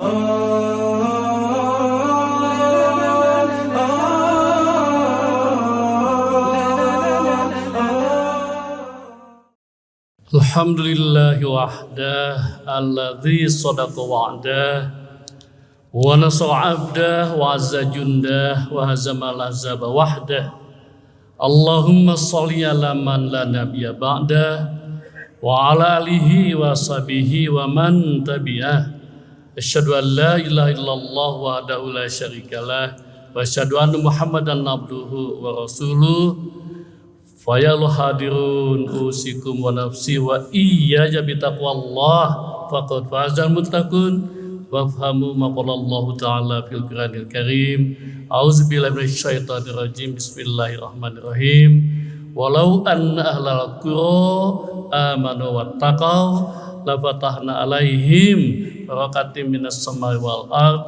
Alhamdulillahi wahdah alladzi sadaqa wa'dah wa nasara 'abdah wa 'azza jundah wa hazama al-ahzaba wahdah. Allahumma sholli ala man la nabiyya ba'dah wa ala alihi wa sahbihi wa man tabi'ah. Asyhadu an la ilaha illallah wahdahu la syarikalah wa asyhadu anna Muhammadan abduhu wa rasuluh. Fayal hadirun usikum wa nafsi wa iyya bitaqwallah faqad fazal muttaqun wafhamu maqalallahu ta'ala fil Qur'anil Karim. Auzubillahi minasyaitonir rajim. Bismillahirrahmanirrahim. Walau anna ahlal qura amanu wattaqau la fatahna alaihim barakatim minas samai wal ard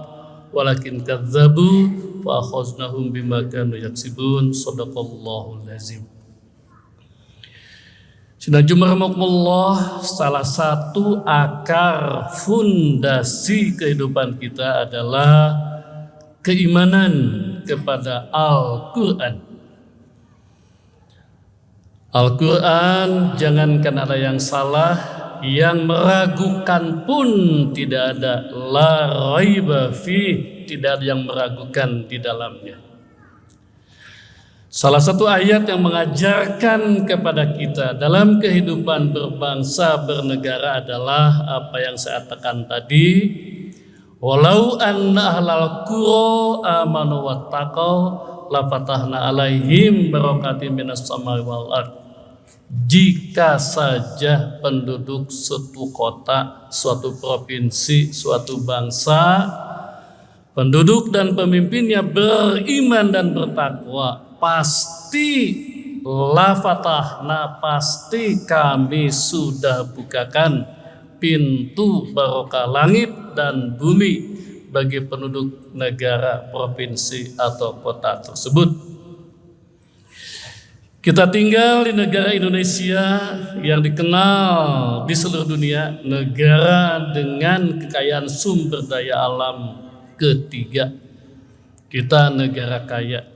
walakin kadzabu fa akhaznahum bima kanu yaksibun. Shadaqallahul azim. Bismillahirrahmanirrahim. Salah satu akar fondasi kehidupan kita adalah keimanan kepada Al-Quran. Al-Quran, jangankan ada yang salah, yang meragukan pun tidak ada. La raiba fi, tidak ada yang meragukan di dalamnya. Salah satu ayat yang mengajarkan kepada kita dalam kehidupan berbangsa bernegara adalah apa yang saya katakan tadi. Walau anna ahlal qura amanu wattaqau la fatahna alaihim barakatim minas samai wal ard. Jika saja penduduk suatu kota, suatu provinsi, suatu bangsa, penduduk dan pemimpinnya beriman dan bertakwa, pasti la fatahna, pasti kami sudah bukakan pintu barokah langit dan bumi bagi penduduk negara, provinsi atau kota tersebut. Kita tinggal di negara Indonesia yang dikenal di seluruh dunia negara dengan kekayaan sumber daya alam ketiga. Kita negara kaya.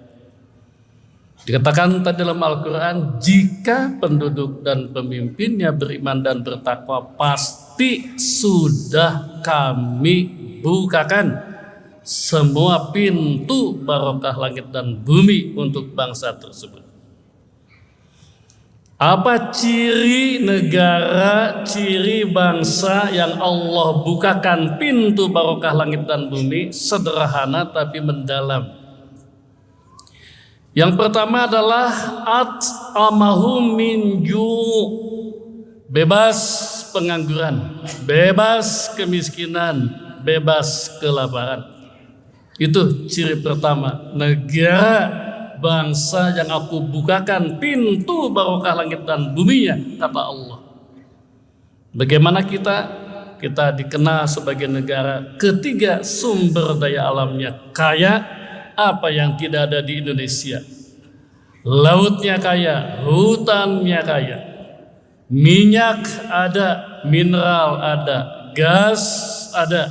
Dikatakan tadi dalam Al-Quran, jika penduduk dan pemimpinnya beriman dan bertakwa, pasti sudah kami bukakan semua pintu barokah langit dan bumi untuk bangsa tersebut. Apa ciri negara, ciri bangsa yang Allah bukakan pintu barokah langit dan bumi? Sederhana tapi mendalam. Yang pertama adalah at'amahum min ju', bebas pengangguran, bebas kemiskinan, bebas kelaparan. Itu ciri pertama negara bangsa yang aku bukakan pintu barokah langit dan buminya, kata Allah. Bagaimana kita? Kita dikenal sebagai negara ketiga, sumber daya alamnya kaya. Apa yang tidak ada di Indonesia? Lautnya kaya, hutannya kaya, minyak ada, mineral ada, gas ada,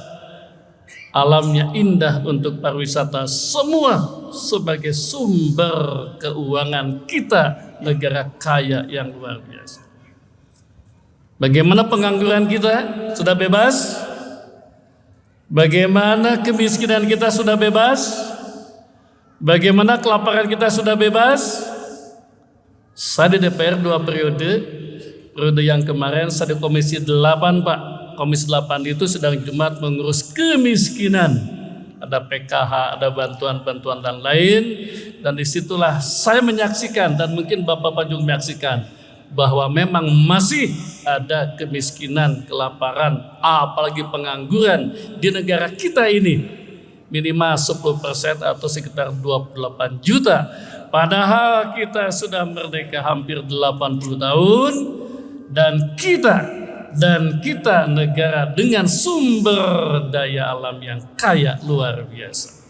alamnya indah untuk pariwisata, semua sebagai sumber keuangan kita, negara kaya yang luar biasa. Bagaimana pengangguran kita? Sudah bebas? Bagaimana kemiskinan kita? Sudah bebas? Bagaimana kelaparan kita? Sudah bebas? Saya di DPR 2 periode yang kemarin saya di Komisi 8 Pak. Komisi 8 itu sedang Jumat mengurus kemiskinan. Ada PKH, ada bantuan-bantuan dan lain. Dan disitulah saya menyaksikan, dan mungkin Bapak-Bapak juga menyaksikan, bahwa memang masih ada kemiskinan, kelaparan, apalagi pengangguran di negara kita ini. Minimal 10% atau sekitar 28 juta. Padahal kita sudah merdeka hampir 80 tahun dan kita negara dengan sumber daya alam yang kaya luar biasa.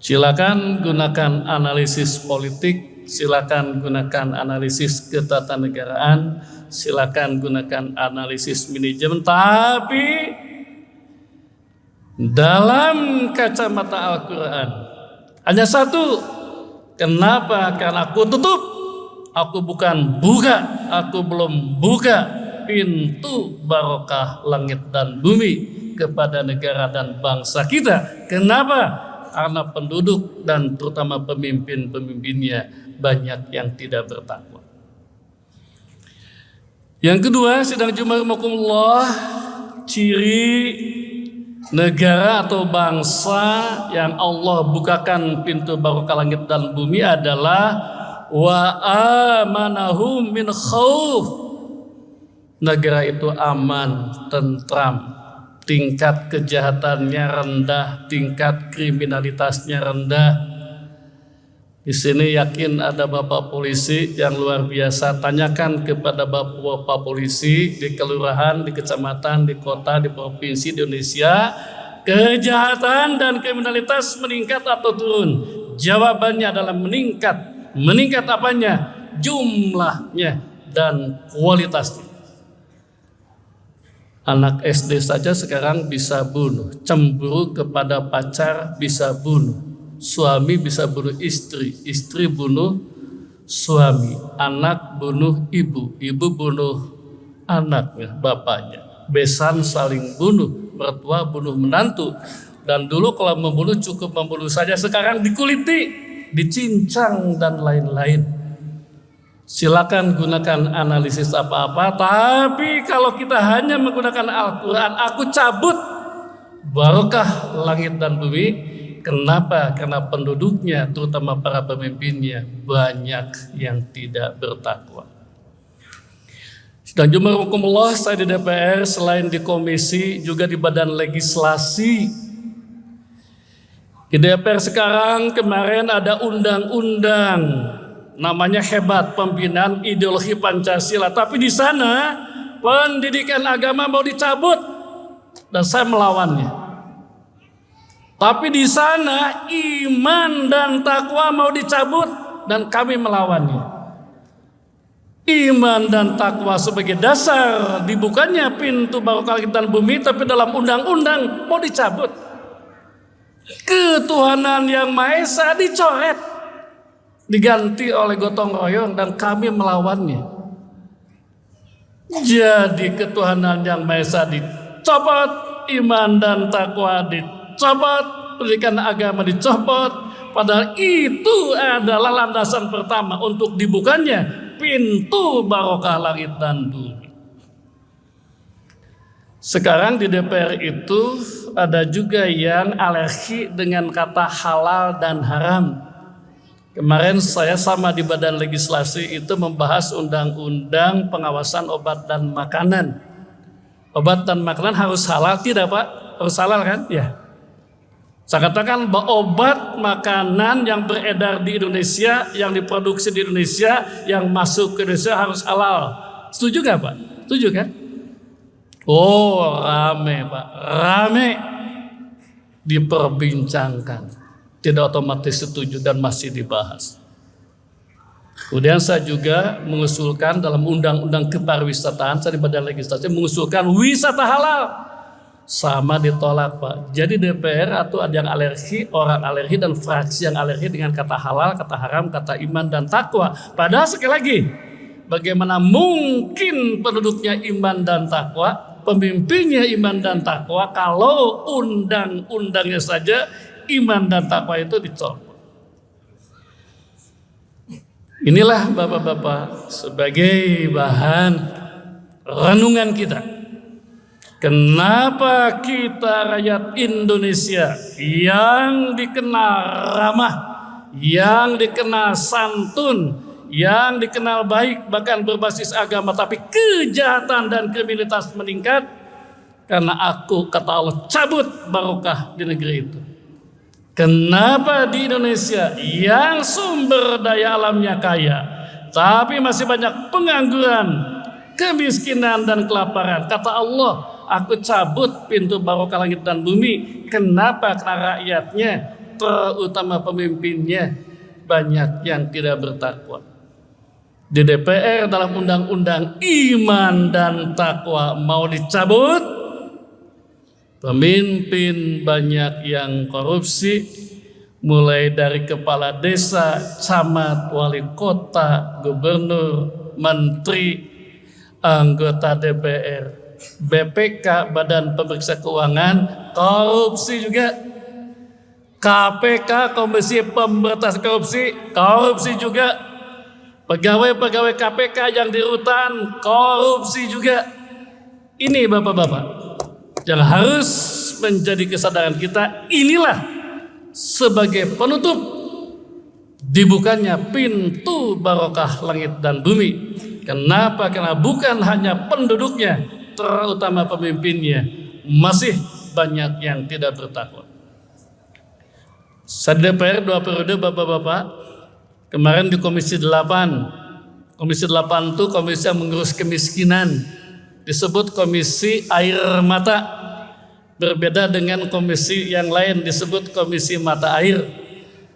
Silakan gunakan analisis politik, silakan gunakan analisis ketatanegaraan, silakan gunakan analisis manajemen, tapi dalam kacamata Al-Quran. Hanya satu. Kenapa? Karena aku tutup. Aku bukan buka. Aku belum buka pintu barokah langit dan bumi kepada negara dan bangsa kita. Kenapa? Karena penduduk dan terutama pemimpin-pemimpinnya banyak yang tidak bertakwa. Yang kedua, sidang Jumakumullah, ciri negara atau bangsa yang Allah bukakan pintu barokah langit dan bumi adalah wa amanahum min khauf. Negara itu aman, tentram, tingkat kejahatannya rendah, tingkat kriminalitasnya rendah. Di sini yakin ada Bapak polisi yang luar biasa. Tanyakan kepada Bapak polisi di kelurahan, di kecamatan, di kota, di provinsi di Indonesia, kejahatan dan kriminalitas meningkat atau turun? Jawabannya adalah meningkat. Meningkat apanya? Jumlahnya dan kualitasnya. Anak SD saja sekarang bisa bunuh, cemburu kepada pacar bisa bunuh, suami bisa bunuh istri, istri bunuh suami, anak bunuh ibu, ibu bunuh anaknya, bapaknya, besan saling bunuh, mertua bunuh menantu. Dan dulu kalau membunuh cukup membunuh saja, sekarang dikuliti, dicincang dan lain-lain. Silakan gunakan analisis apa-apa, tapi kalau kita hanya menggunakan Al-Quran, aku cabut barokah langit dan bumi. Kenapa? Karena penduduknya, terutama para pemimpinnya, banyak yang tidak bertakwa. Dan Jumakumullah, saya di DPR, selain di komisi, juga di badan legislasi. Di DPR sekarang kemarin ada undang-undang namanya hebat, pembinaan ideologi Pancasila, tapi di sana pendidikan agama mau dicabut dan saya melawannya. Tapi di sana iman dan takwa mau dicabut dan kami melawannya. Iman dan takwa sebagai dasar dibukanya pintu barokah langit dan bumi, tapi dalam undang-undang mau dicabut. Ketuhanan yang Maha Esa dicoret, diganti oleh gotong royong dan kami melawannya. Jadi ketuhanan yang Maha Esa dicopot, iman dan takwa dicopot, pendidikan agama dicopot. Padahal itu adalah landasan pertama untuk dibukanya pintu barokah langit dan bumi. Sekarang di DPR itu ada juga yang alergi dengan kata halal dan haram. Kemarin saya sama di badan legislasi itu membahas undang-undang pengawasan obat dan makanan. Obat dan makanan harus halal, tidak Pak? Harus halal kan? Ya. Saya katakan bahwa obat makanan yang beredar di Indonesia, yang diproduksi di Indonesia, yang masuk ke Indonesia harus halal. Setuju gak Pak? Setuju kan? Oh rame Pak, rame diperbincangkan. Tidak otomatis setuju dan masih dibahas. Kemudian saya juga mengusulkan dalam undang-undang kepariwisataan, saya di badan legislasi mengusulkan wisata halal. Sama ditolak Pak. Jadi DPR atau ada yang alergi, orang alergi dan fraksi yang alergi dengan kata halal, kata haram, kata iman dan takwa. Padahal sekali lagi, bagaimana mungkin penduduknya iman dan takwa, pemimpinnya iman dan takwa, kalau undang-undangnya saja iman dan takwa itu dicopot. Inilah Bapak-bapak sebagai bahan renungan kita. Kenapa kita rakyat Indonesia yang dikenal ramah, yang dikenal santun, yang dikenal baik bahkan berbasis agama, tapi kejahatan dan kriminalitas meningkat? Karena aku, kata Allah, cabut barokah di negeri itu. Kenapa di Indonesia yang sumber daya alamnya kaya, tapi masih banyak pengangguran, kemiskinan dan kelaparan? Kata Allah, aku cabut pintu barokah langit dan bumi. Kenapa? Karena rakyatnya, terutama pemimpinnya, banyak yang tidak bertakwa. Di DPR dalam undang-undang iman dan takwa mau dicabut, Pemimpin banyak yang korupsi, mulai dari kepala desa, camat, wali kota, gubernur, menteri, anggota DPR, BPK, Badan Pemeriksa Keuangan, korupsi juga. KPK, Komisi Pemberantasan Korupsi, korupsi juga. Pegawai-pegawai KPK yang di rutan, korupsi juga. Ini bapak-bapak yang harus menjadi kesadaran kita. Inilah sebagai penutup dibukanya pintu barokah langit dan bumi. Kenapa? Karena bukan hanya penduduknya, terutama pemimpinnya, masih banyak yang tidak bertakwa. Saya DPR 2 periode bapak-bapak, kemarin di Komisi 8. Komisi 8 itu komisi yang mengurus kemiskinan, disebut Komisi Air Mata. Berbeda dengan komisi yang lain disebut Komisi Mata Air.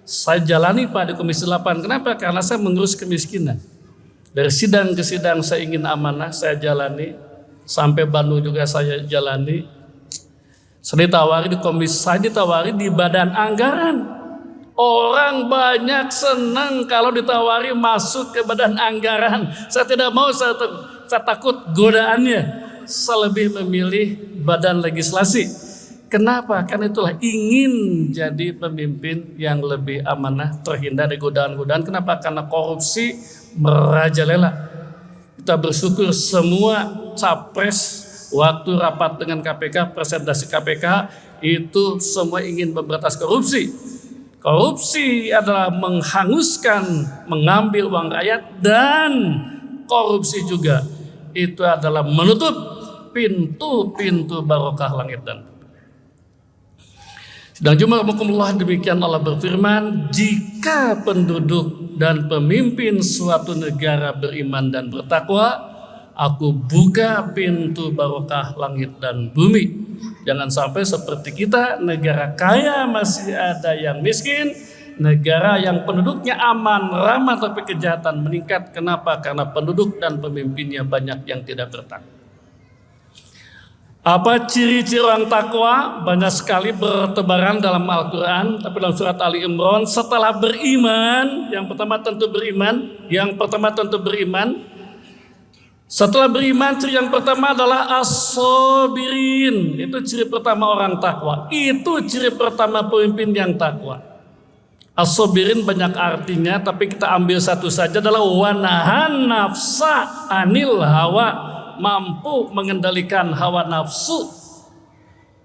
Saya jalani Pak di Komisi 8. Kenapa? Karena saya mengurus kemiskinan. Dari sidang ke sidang saya ingin amanah, saya jalani. Sampai Bandung juga saya jalani. Saya ditawari di komisi, saya ditawari di badan anggaran. Orang banyak senang kalau ditawari masuk ke badan anggaran. Saya tidak mau, saya takut godaannya. Saya lebih memilih badan legislasi. Kenapa? Karena itulah ingin jadi pemimpin yang lebih amanah, terhindar dari godaan-godaan. Kenapa? Karena korupsi merajalela. Kita bersyukur semua capres waktu rapat dengan KPK, presentasi KPK itu semua ingin memberantas korupsi. Korupsi adalah menghanguskan, mengambil uang rakyat, dan korupsi juga itu adalah menutup pintu-pintu barokah langit dan bumi. Sedang Jumakumullah, demikian Allah berfirman, jika penduduk dan pemimpin suatu negara beriman dan bertakwa, aku buka pintu barokah langit dan bumi. Jangan sampai seperti kita, negara kaya masih ada yang miskin, negara yang penduduknya aman, ramah, tapi kejahatan meningkat. Kenapa? Karena penduduk dan pemimpinnya banyak yang tidak bertakwa. Apa ciri-ciri orang takwa? Banyak sekali bertebaran dalam Al-Quran. Tapi dalam surat Ali Imran, setelah beriman, yang pertama tentu beriman. Setelah beriman, ciri yang pertama adalah as-sabirin. Itu ciri pertama orang takwa. Itu ciri pertama pemimpin yang takwa. As-sabirin banyak artinya, tapi kita ambil satu saja, adalah wanahan nafsa anil hawa. Mampu mengendalikan hawa nafsu.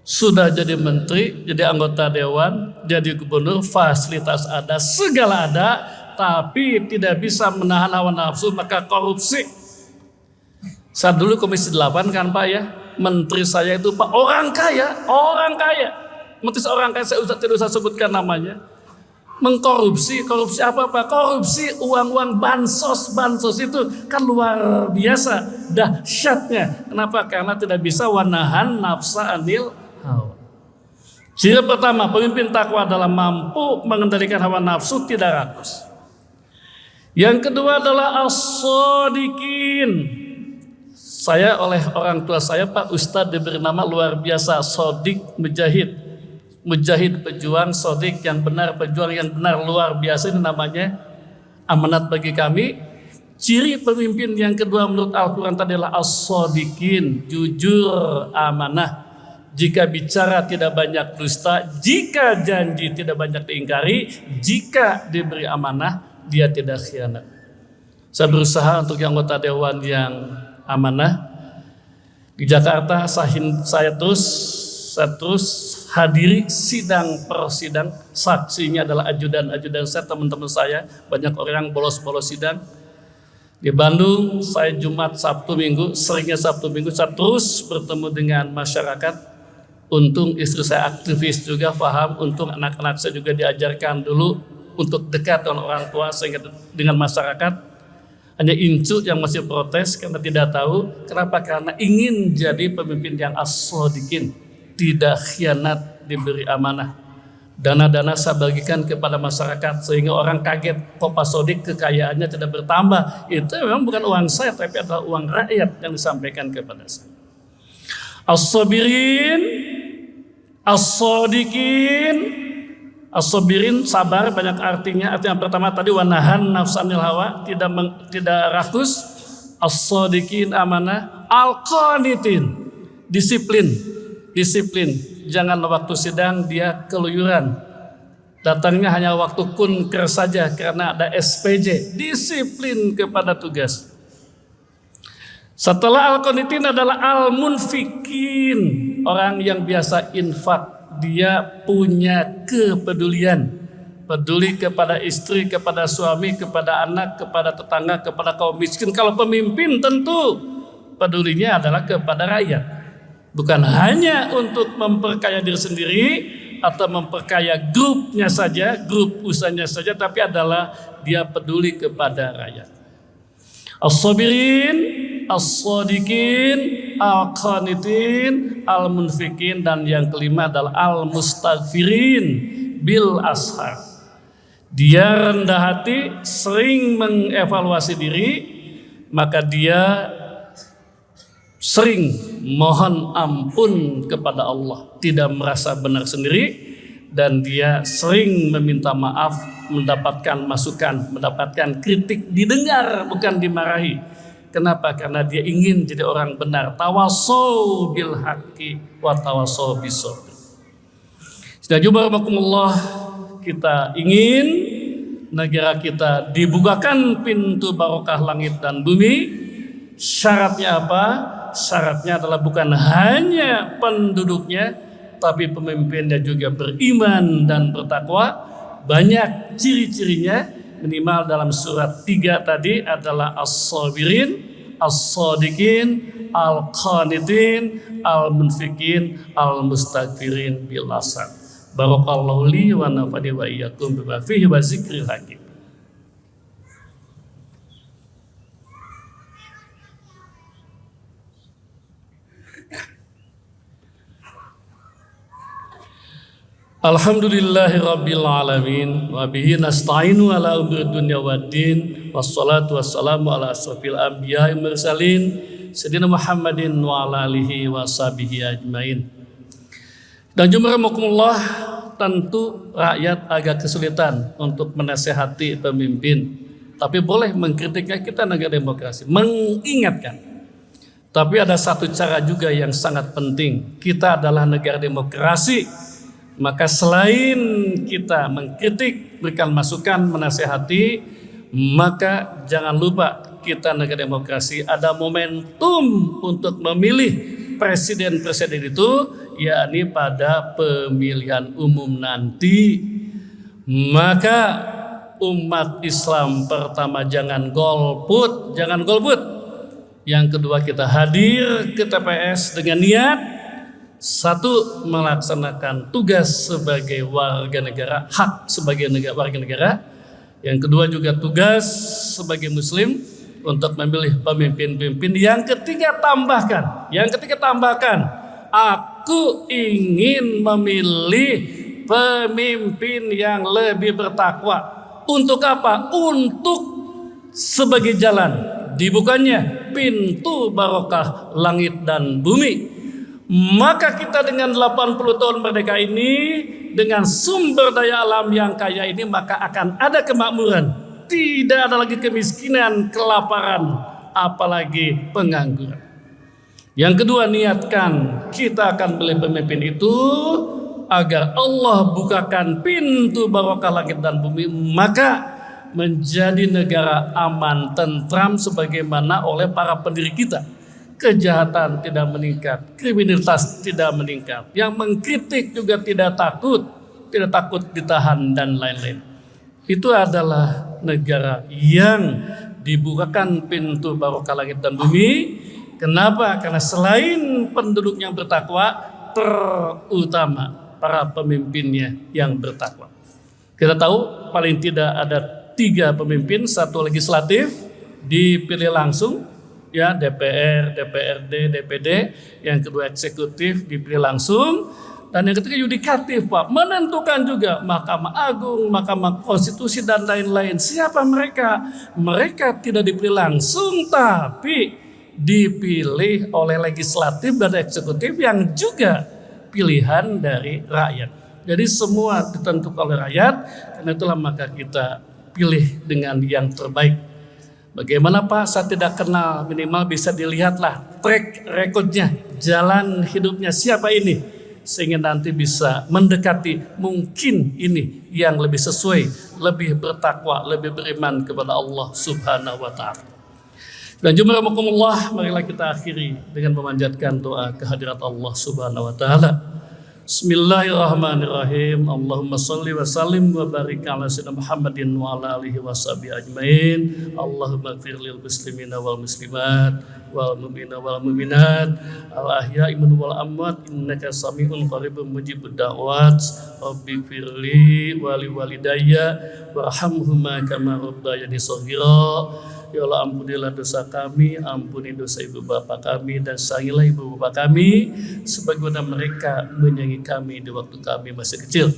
Sudah jadi menteri, jadi anggota dewan, jadi gubernur, fasilitas ada, segala ada, tapi tidak bisa menahan hawa nafsu, maka korupsi. Saat dulu Komisi 8 kan Pak ya, menteri saya itu Pak orang kaya. Menteri seorang kaya, saya tidak usah sebutkan namanya. Mengkorupsi apa Pak? Korupsi uang-uang bansos itu kan luar biasa dahsyatnya. Kenapa? Karena tidak bisa wanahan nafsa anil hawa. Ciri pertama pemimpin takwa adalah mampu mengendalikan hawa nafsu, tidak rakus. Yang kedua adalah as-shodiqin. Saya oleh orang tua saya Pak Ustadz diberi nama luar biasa, Sodik Mujahid. Mujahid pejuang, sodik yang benar, pejuang yang benar, luar biasa, ini namanya amanat bagi kami. Ciri pemimpin yang kedua menurut Al-Quran tadi adalah as-sodiqin, jujur, amanah. Jika bicara tidak banyak dusta, jika janji tidak banyak diingkari, jika diberi amanah dia tidak khianat. Saya berusaha untuk yang anggota dewan yang amanah di Jakarta. Saya terus hadiri sidang per sidang. Saksinya adalah ajudan saya, teman-teman saya. Banyak orang bolos-bolos sidang. Di Bandung saya Jumat, Sabtu, Minggu, seringnya Sabtu, Minggu saya terus bertemu dengan masyarakat. Untung istri saya aktivis juga, paham. Untung anak-anak saya juga diajarkan dulu untuk dekat dengan orang tua sehingga dengan masyarakat. Hanya Incu yang masih protes karena tidak tahu. Kenapa? Karena ingin jadi pemimpin yang as-shodiqin, tidak khianat, diberi amanah. Dana-dana saya bagikan kepada masyarakat sehingga orang kaget, kok Pak Sodik kekayaannya tidak bertambah. Itu memang bukan uang saya, tapi adalah uang rakyat yang disampaikan kepada saya. As-sabirin, As-sadiqin, as-sabirin, sabar, banyak artinya. Arti yang pertama tadi wanahan nafsanil hawa, tidak rakus. As-sadiqin amanah. Al-qanitin, disiplin. Jangan waktu sidang dia keluyuran. Datangnya hanya waktu kunker saja karena ada SPJ. Disiplin kepada tugas. Setelah al-qanitin adalah al-munfikin, orang yang biasa infak. Dia punya kepedulian, peduli kepada istri, kepada suami, kepada anak, kepada tetangga, kepada kaum miskin. Kalau pemimpin tentu pedulinya adalah kepada rakyat, bukan hanya untuk memperkaya diri sendiri atau memperkaya grupnya saja, grup usahanya saja, tapi adalah dia peduli kepada rakyat. As-sabirin, as-sadiqin, al-qanitin, al-munfikin, dan yang kelima adalah al-mustaghfirin bil ashar. Dia rendah hati, sering mengevaluasi diri, maka dia sering mohon ampun kepada Allah, tidak merasa benar sendiri, dan dia sering meminta maaf, mendapatkan masukan, mendapatkan kritik, didengar bukan dimarahi. Kenapa? Karena dia ingin jadi orang benar. Tawassaw bil haqqi wa tawassaw bis sabr. Sudah jumpa rahimakumullah, kita ingin negara kita dibukakan pintu barokah langit dan bumi. Syaratnya apa? Syaratnya adalah bukan hanya penduduknya, tapi pemimpinnya juga beriman dan bertakwa. Banyak ciri-cirinya, minimal dalam surat 3 tadi adalah as-sabirin, as-sadiqin, al-qanitin, al-munfikin, al-mustaghfirin bil ashar. Barakallahu li wa nafa'ani wa iyyakum bima fihi wa zikril hakim. Alhamdulillahi rabbil alamin wa bihi nasta'inu ala umuri dunya waddin wassalatu wassalamu ala asrofil anbiya'i mursalin sayyidina Muhammadin wa ala alihi wa sahbihi ajmain. Dan jumrahakumullah, tentu rakyat agak kesulitan untuk menasehati pemimpin, tapi boleh mengkritiknya, kita negara demokrasi, mengingatkan. Tapi ada satu cara juga yang sangat penting, kita adalah negara demokrasi. Maka selain kita mengkritik, berikan masukan, menasehati, maka jangan lupa kita negara demokrasi ada momentum untuk memilih presiden-presiden itu, yakni pada pemilihan umum nanti. Maka umat Islam pertama jangan golput. Yang kedua kita hadir ke TPS dengan niat, satu, melaksanakan tugas sebagai warga negara, hak sebagai warga negara. Yang kedua juga tugas sebagai muslim untuk memilih pemimpin-pemimpin. Yang ketiga tambahkan, aku ingin memilih pemimpin yang lebih bertakwa. Untuk apa? Untuk sebagai jalan dibukanya pintu barokah langit dan bumi. Maka kita dengan 80 tahun merdeka ini, dengan sumber daya alam yang kaya ini, maka akan ada kemakmuran. Tidak ada lagi kemiskinan, kelaparan, apalagi pengangguran. Yang kedua, niatkan kita akan beli pemimpin itu agar Allah bukakan pintu barokah langit dan bumi, maka menjadi negara aman, tentram sebagaimana oleh para pendiri kita. Kejahatan tidak meningkat, kriminalitas tidak meningkat, yang mengkritik juga tidak takut ditahan dan lain-lain. Itu adalah negara yang dibukakan pintu barokah langit dan bumi. Kenapa? Karena selain penduduk yang bertakwa, terutama para pemimpinnya yang bertakwa. Kita tahu paling tidak ada 3 pemimpin, 1 legislatif dipilih langsung, ya, DPR, DPRD, DPD, yang kedua eksekutif dipilih langsung, dan yang ketiga yudikatif, Pak, menentukan juga Mahkamah Agung, Mahkamah Konstitusi dan lain-lain. Siapa mereka? Mereka tidak dipilih langsung, tapi dipilih oleh legislatif dan eksekutif yang juga pilihan dari rakyat. Jadi semua ditentukan oleh rakyat, karena itulah maka kita pilih dengan yang terbaik. Bagaimana Pak? Saya tidak kenal, minimal bisa dilihatlah track recordnya, jalan hidupnya siapa ini, sehingga nanti bisa mendekati mungkin ini yang lebih sesuai, lebih bertakwa, lebih beriman kepada Allah Subhanahu wa Ta'ala. Dan jumlah, marilah kita akhiri dengan memanjatkan doa kehadirat Allah Subhanahu wa Ta'ala. Bismillahirrahmanirrahim. Allahumma salli wa sallim wa barik ala sayyidina Muhammadin wa ala alihi wa sahbihi ajmain. Allahumma ighfir lil muslimina wal muslimat wal mu'minina wal mu'minat al ahya'i minhum wal amwat innaka sami'un qaribun mujibud da'wat. Rabbi ighfirli wa li walidayya warhamhuma kama rabbayani shaghira. Ya Allah, ampunilah dosa kami, ampuni dosa ibu bapa kami, dan sayangilah ibu bapa kami sebagaimana mereka menyayangi kami di waktu kami masih kecil.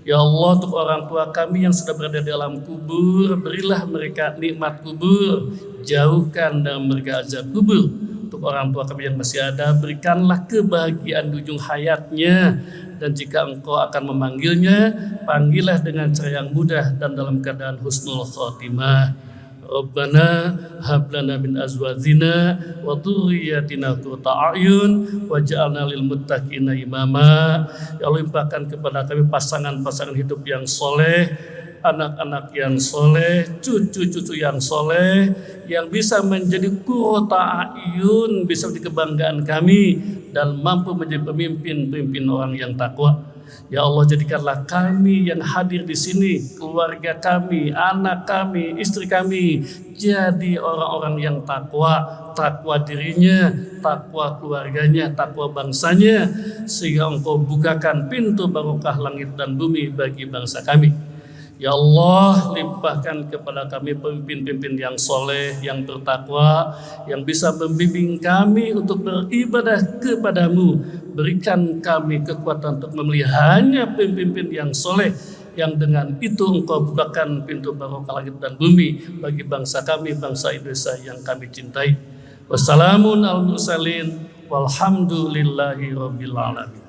Ya Allah, untuk orang tua kami yang sudah berada di alam kubur, berilah mereka nikmat kubur, jauhkan dari mereka azab kubur. Untuk orang tua kami yang masih ada, berikanlah kebahagiaan di ujung hayatnya, dan jika engkau akan memanggilnya, panggillah dengan cara yang mudah dan dalam keadaan husnul khotimah. Rabbana hab lana min azwajina wa dhurriyyatina qurrata a'yun waj'alna lil muttaqina imama. Ya Allah, limpahkan kepada kami pasangan-pasangan hidup yang soleh, anak-anak yang soleh, cucu-cucu yang soleh, yang bisa menjadi qurrata a'yun, bisa menjadi kebanggaan kami dan mampu menjadi pemimpin orang yang takwa. Ya Allah, jadikanlah kami yang hadir di sini, keluarga kami, anak kami, istri kami, jadi orang-orang yang takwa, takwa dirinya, takwa keluarganya, takwa bangsanya, sehingga engkau bukakan pintu barokah langit dan bumi bagi bangsa kami. Ya Allah, limpahkan kepada kami pemimpin-pemimpin yang soleh, yang bertakwa, yang bisa membimbing kami untuk beribadah kepadamu. Berikan kami kekuatan untuk memilih hanya pemimpin yang soleh, yang dengan itu engkau bukakan pintu barokah langit dan bumi bagi bangsa kami, bangsa Indonesia yang kami cintai. Wassalamun al mursalin walhamdulillahi rabbil alamin.